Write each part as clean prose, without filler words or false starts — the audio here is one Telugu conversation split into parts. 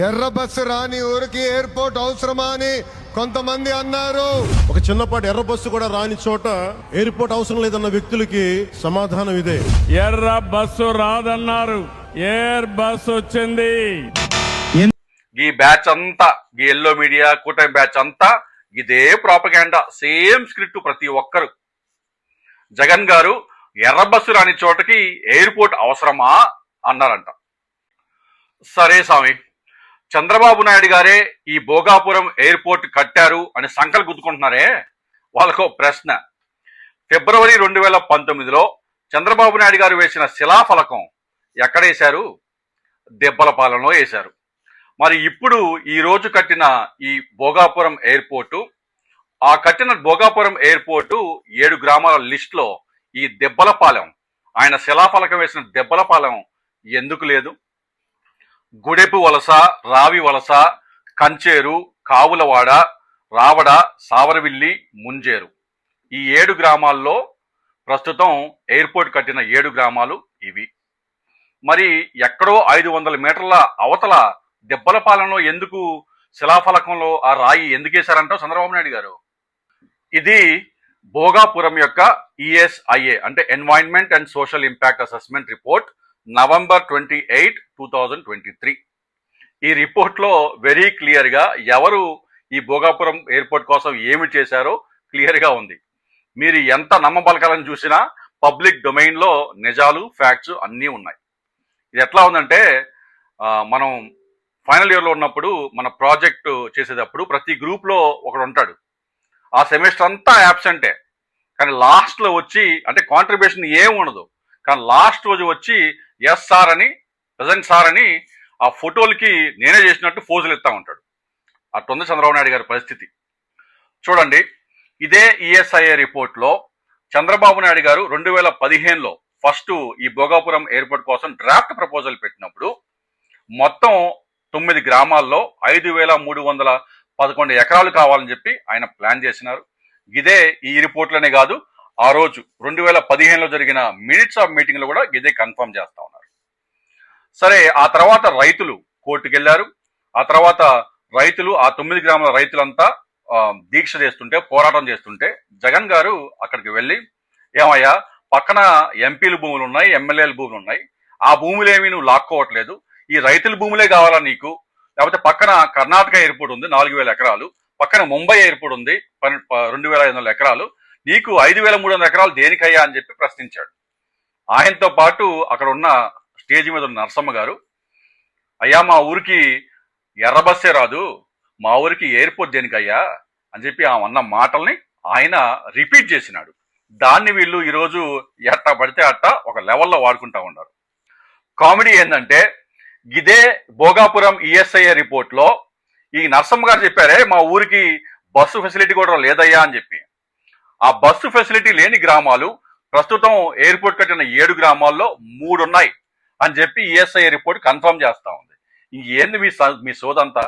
ఎర్ర బస్సు రాని ఊరికి ఎయిర్పోర్ట్ అవసరమా అని కొంతమంది అన్నారు. ఒక చిన్నపాటి ఎర్ర బస్సు కూడా రాని చోట ఎయిర్పోర్ట్ అవసరం లేదన్న వ్యక్తులకి సమాధానం ఇదే. ఎర్ర బస్సు రాదన్నారు, ఎయిర్ బస్ వచ్చింది. ఈ బ్యాచ్ అంతా, ఈ ఎల్లో మీడియా కూటమి బ్యాచ్ అంతా ఇదే ప్రాపగాండా, సేమ్ స్క్రిప్ట్. ప్రతి ఒక్కరు జగన్ గారు ఎర్ర బస్సు రాని చోటకి ఎయిర్పోర్ట్ అవసరమా అన్నారంట. సరే స్వామి, చంద్రబాబు నాయుడు గారే ఈ భోగాపురం ఎయిర్పోర్ట్ కట్టారు అని సంకలు గుద్దుకుంటున్నారే, వాళ్ళకు ప్రశ్న. ఫిబ్రవరి 2019లో చంద్రబాబు నాయుడు గారు వేసిన శిలాఫలకం ఎక్కడేశారు? దెబ్బలపాలెంలో వేశారు. మరి ఇప్పుడు ఈ రోజు కట్టిన ఈ భోగాపురం ఎయిర్పోర్టు, ఆ కట్టిన భోగాపురం ఎయిర్పోర్టు 7 గ్రామాల లిస్టులో ఈ దెబ్బలపాలెం, ఆయన శిలాఫలకం వేసిన దెబ్బలపాలెం ఎందుకు లేదు? గుడెపు వలస, రావి వలస, కంచేరు, కావులవాడ, రావడ, సావరవిల్లి, ముంజేరు, ఈ 7 గ్రామాల్లో ప్రస్తుతం ఎయిర్పోర్ట్ కట్టిన 7 గ్రామాలు ఇవి. మరి ఎక్కడో 500 మీటర్ల అవతల దెబ్బలపాలెంలో ఎందుకు శిలాఫలకంలో ఆ రాయి ఎందుకు వేశారంటావు చంద్రబాబు నాయుడు గారు? ఇది భోగాపురం యొక్క ESIA అంటే environment and social impact assessment report, November 28, 2023. ఈ రిపోర్ట్లో వెరీ క్లియర్గా ఎవరు ఈ భోగాపురం ఎయిర్పోర్ట్ కోసం ఏమి చేశారో క్లియర్గా ఉంది. మీరు ఎంత నమ్మబలకాలని చూసినా పబ్లిక్ డొమైన్లో నిజాలు, ఫ్యాక్ట్స్ అన్నీ ఉన్నాయి. ఇది ఎట్లా ఉందంటే, మనం ఫైనల్ ఇయర్లో ఉన్నప్పుడు మన ప్రాజెక్టు చేసేటప్పుడు ప్రతి గ్రూప్లో ఒకడు ఉంటాడు. ఆ సెమిస్టర్ అంతా యాబ్సెంటే, కానీ లాస్ట్లో వచ్చి, అంటే కాంట్రిబ్యూషన్ ఏం ఉండదు, కానీ లాస్ట్ రోజు వచ్చి ఎస్ సార్ అని, ప్రజెంట్ సార్ అని ఆ ఫోటోలకి నేనే చేసినట్టు ఫోజులు ఇస్తా ఉంటాడు. అట్టుంది చంద్రబాబు నాయుడు గారి పరిస్థితి. చూడండి, ఇదే ESIA రిపోర్ట్లో చంద్రబాబు నాయుడు గారు 2015లో ఫస్ట్ ఈ భోగాపురం ఎయిర్పోర్ట్ కోసం డ్రాఫ్ట్ ప్రపోజల్ పెట్టినప్పుడు మొత్తం 9 గ్రామాల్లో 5,311 ఎకరాలు కావాలని చెప్పి ఆయన ప్లాన్ చేసినారు. ఇదే ఈ రిపోర్ట్లోనే కాదు, ఆ రోజు 2015లో జరిగిన మినిట్స్ ఆఫ్ మీటింగ్ లో కూడా ఇదే కన్ఫర్మ్ చేస్తా ఉన్నారు. సరే, ఆ తర్వాత రైతులు కోర్టుకు వెళ్ళారు. ఆ తర్వాత రైతులు, ఆ 9 గ్రామాల రైతులంతా దీక్ష చేస్తుంటే, పోరాటం చేస్తుంటే జగన్ గారు అక్కడికి వెళ్ళి, ఏమయ్యా పక్కన ఎంపీల భూములు ఉన్నాయి, ఎమ్మెల్యేల భూములు ఉన్నాయి, ఆ భూములేమి నువ్వు లాక్కోవట్లేదు, ఈ రైతుల భూములే కావాలా నీకు? లేకపోతే పక్కన కర్ణాటక ఎయిర్పోర్ట్ ఉంది 4,000 ఎకరాలు, పక్కన ముంబై ఎయిర్పోర్ట్ ఉంది 2,500 ఎకరాలు, నీకు 5,300 ఎకరాలు దేనికయ్యా అని చెప్పి ప్రశ్నించాడు. ఆయనతో పాటు అక్కడ ఉన్న స్టేజ్ మీద ఉన్న నరసమ్మ గారు, అయ్యా మా ఊరికి ఎర్ర బస్సే రాదు, మా ఊరికి ఎయిర్పోర్ట్ దేనికయ్యా అని చెప్పి ఆమె అన్న మాటల్ని ఆయన రిపీట్ చేసినాడు. దాన్ని వీళ్ళు ఈరోజు ఎట్టా పడితే అట్టా ఒక లెవెల్లో వాడుకుంటా ఉన్నారు. కామెడీ ఏంటంటే, ఇదే భోగాపురం ESIA రిపోర్ట్లో ఈ నరసమ్మ గారు చెప్పారే మా ఊరికి బస్సు ఫెసిలిటీ కూడా లేదయ్యా అని చెప్పి. ఆ బస్సు ఫెసిలిటీ లేని గ్రామాలు ప్రస్తుతం ఎయిర్పోర్ట్ కట్టిన 7 గ్రామాల్లో 3 ఉన్నాయి అని చెప్పి ESIA రిపోర్ట్ కన్ఫర్మ్ చేస్తా ఉంది. ఏంది మీ సోదంతా?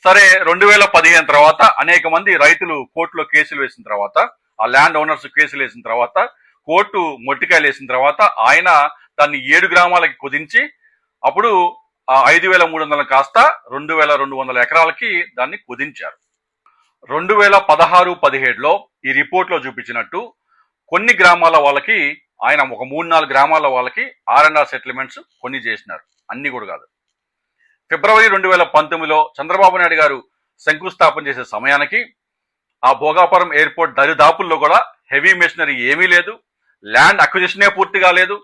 సరే, 2015 తర్వాత అనేక మంది రైతులు కోర్టులో కేసులు వేసిన తర్వాత, ఆ ల్యాండ్ ఓనర్స్ కేసులు వేసిన తర్వాత, కోర్టు మొట్టికాయలు వేసిన తర్వాత ఆయన దాన్ని 7 గ్రామాలకి కుదించి అప్పుడు 5,300 కాస్త 2,200 ఎకరాలకి దాన్ని కుదించారు. 2016-17లో ఈ రిపోర్ట్లో చూపించినట్టు కొన్ని గ్రామాల వాళ్ళకి ఆయన ఒక 3-4 గ్రామాల వాళ్ళకి R&R సెటిల్మెంట్స్ కొన్ని చేసినారు, అన్ని కూడా కాదు. ఫిబ్రవరి 2019లో చంద్రబాబు నాయుడు గారు శంకుస్థాపన చేసే సమయానికి ఆ భోగాపురం ఎయిర్పోర్ట్ దరిదాపుల్లో కూడా హెవీ మెషినరీ ఏమీ లేదు, ల్యాండ్ అక్విజిషనే పూర్తి కాలేదు,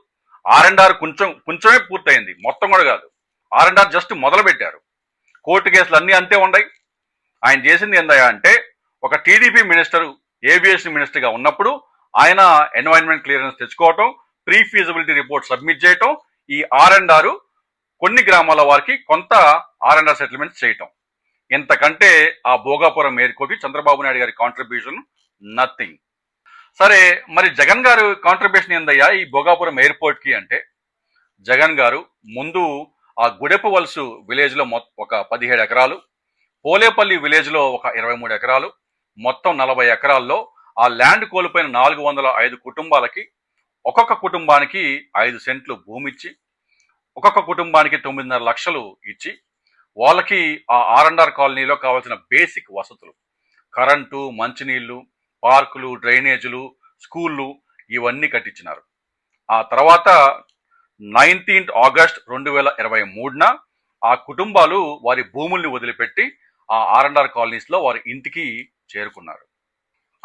R&R కొంచెమే పూర్తయింది, మొత్తం కూడా కాదు. R&R జస్ట్ మొదలు పెట్టారు. కోర్టు కేసులు అన్నీ అంతే ఉన్నాయి. ఆయన చేసింది ఏందయ్యా అంటే, ఒక టీడీపీ మినిస్టర్ ఏవియేషన్ మినిస్టర్గా ఉన్నప్పుడు ఆయన ఎన్వైరన్మెంట్ క్లియరెన్స్ తెచ్చుకోవటం, ప్రీ ఫీజిబిలిటీ రిపోర్ట్ సబ్మిట్ చేయటం, ఈ R&R కొన్ని గ్రామాల వారికి కొంత R&R సెటిల్మెంట్స్ చేయటం. ఇంతకంటే ఆ భోగాపురం ఎయిర్పోర్ట్కి చంద్రబాబు నాయుడు గారి కాంట్రిబ్యూషన్ నథింగ్. సరే, మరి జగన్ గారు కాంట్రిబ్యూషన్ ఏందయ్యా ఈ భోగాపురం ఎయిర్పోర్ట్కి అంటే, జగన్ గారు ముందు ఆ గుడెపు వలసు విలేజ్లో ఒక 17 ఎకరాలు, పోలేపల్లి విలేజ్లో ఒక 23 ఎకరాలు, మొత్తం 40 ఎకరాల్లో ఆ ల్యాండ్ కోల్పోయిన 405 కుటుంబాలకి ఒక్కొక్క కుటుంబానికి 5 సెంట్లు భూమి ఇచ్చి, ఒక్కొక్క కుటుంబానికి 9.5 లక్షలు ఇచ్చి వాళ్ళకి ఆ R&R కాలనీలో కావాల్సిన బేసిక్ వసతులు, కరెంటు, మంచినీళ్లు, పార్కులు, డ్రైనేజీలు, స్కూళ్ళు ఇవన్నీ కట్టించినారు. ఆ తర్వాత 19th ఆగస్ట్ 2023న ఆ కుటుంబాలు వారి భూముల్ని వదిలిపెట్టి ఆ R&R కాలనీస్ లో వారి ఇంటికి చేరుకున్నారు.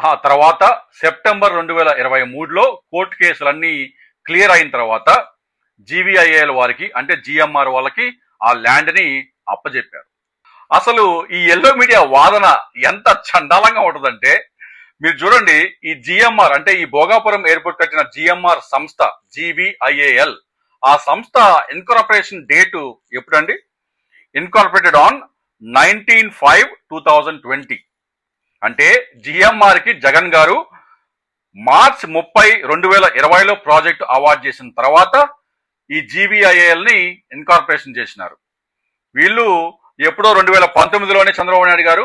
ఆ తర్వాత సెప్టెంబర్ 2023లో కోర్టు కేసులన్నీ క్లియర్ అయిన తర్వాత GVIL వారికి అంటే GMR వాళ్ళకి ఆ ల్యాండ్ ని అప్పజెప్పారు. అసలు ఈ ఎల్లో మీడియా వాదన ఎంత చండాలంగా ఉంటుందంటే మీరు చూడండి, ఈ GMR అంటే ఈ భోగాపురం ఎయిర్పోర్ట్ కట్టిన GMR సంస్థ GVIL, ఆ సంస్థ ఇన్కార్పొరేషన్ డేటు ఎప్పుడండి? Incorporated on 19/5/2020. అంటే GMR కి జగన్ గారు మార్చ్ 30, 2020లో ప్రాజెక్టు అవార్డు చేసిన తర్వాత ఈ GVIL ని ఇన్కార్పొరేషన్ చేసినారు. వీళ్ళు ఎప్పుడో 2019లోనే చంద్రబాబు నాయుడు గారు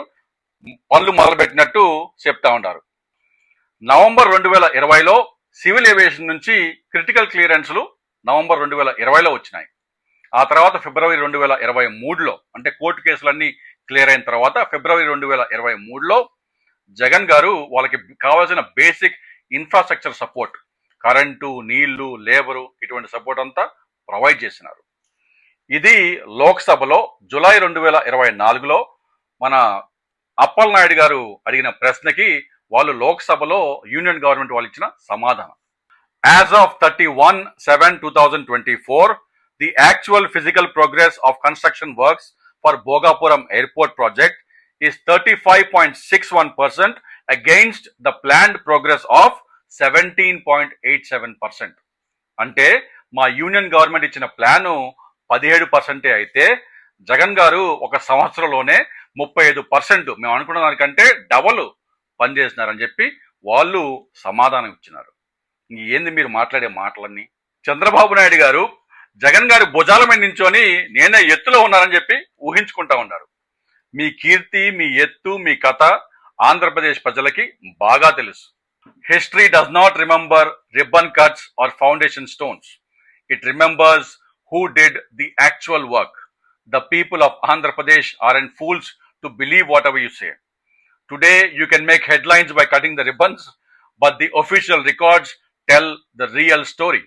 పనులు మొదలుపెట్టినట్టు చెప్తా ఉంటారు. నవంబర్ 2020లో సివిల్ ఏవియేషన్ నుంచి క్రిటికల్ క్లియరెన్స్లు నవంబర్ 2020లో వచ్చినాయి. ఆ తర్వాత ఫిబ్రవరి 2023లో అంటే కోర్టు కేసులన్నీ క్లియర్ అయిన తర్వాత ఫిబ్రవరి 2023లో జగన్ గారు వాళ్ళకి కావాల్సిన బేసిక్ ఇన్ఫ్రాస్ట్రక్చర్ సపోర్ట్, కరెంటు, నీళ్లు, లేబరు ఇటువంటి సపోర్ట్ అంతా ప్రొవైడ్ చేసినారు. ఇది లోక్సభలో జూలై 2024లో మన అప్పల్ నాయుడు గారు అడిగిన ప్రశ్నకి వాళ్ళు లోక్సభలో యూనియన్ గవర్నమెంట్ వాళ్ళు ఇచ్చిన సమాధానం. As of 31/7/2024 the actual physical progress of construction works for Bhogapuram airport project is 35.61% against the planned progress of 17.87%. అంటే మా యూనియన్ గవర్నమెంట్ ఇచ్చిన ప్లాను 17% అయితే జగన్ గారు ఒక సంవత్సరంలోనే 35% మేము అనుకున్న దానికంటే డబల్ పనిచేసినారని చెప్పి వాళ్ళు సమాధానం ఇచ్చినారు. ఏంది మీరు మాట్లాడే మాటలన్నీ? చంద్రబాబు నాయుడు గారు జగన్ గారి భుజాల మీద నించొని నేనే ఎత్తులో ఉన్నానని చెప్పి ఊహించుకుంటా ఉన్నారు. మీ కీర్తి, మీ ఎత్తు, మీ కథ ఆంధ్రప్రదేశ్ ప్రజలకి బాగా తెలుసు. History does not remember ribbon cuts or foundation stones. It remembers who did the actual work. The people of Andhra Pradesh aren't fools to believe whatever you say. Today you can make headlines by cutting the ribbons, but the official records tell the real story.